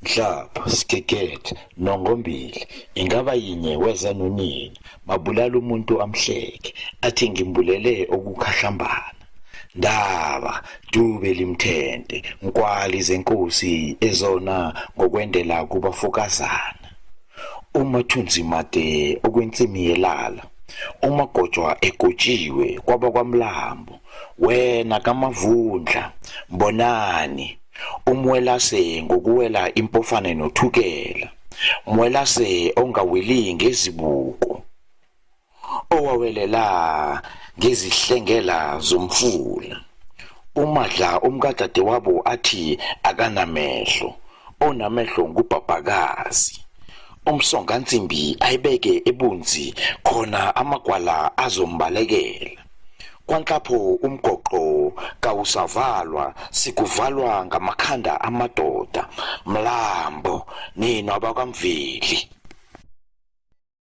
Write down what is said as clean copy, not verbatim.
Mhlapha, Skekethe, Nongombili, ingaba yinye weza nonina, mabulala umuntu amhleke, athi ngimbulele okukhahlambana. Ndaba, Dube limthente, nkwali zenkosi ezona ngokwendela kubafokazana. Umathunzimade okwensimi yelala, umagojwa egotshiwe kwaba kwaMlambo, wena kaMavundla, Mbonani, umwelase ngokuwela impofane nothukela, mwelase ongaweli ngezibuko, owawelela ngezihlengela zomfula. Umadla umkadadewabo athi akanamehlo, onamehlo ngubhabhakazi. Umsongansimbi ayibeke ebunzi khona amagwala azombalekela. Kwanhlapho umgoqo kawusavalwa, sikuvalwa ngamakhanda amadoda, Mlambo, nina bakwaMveli.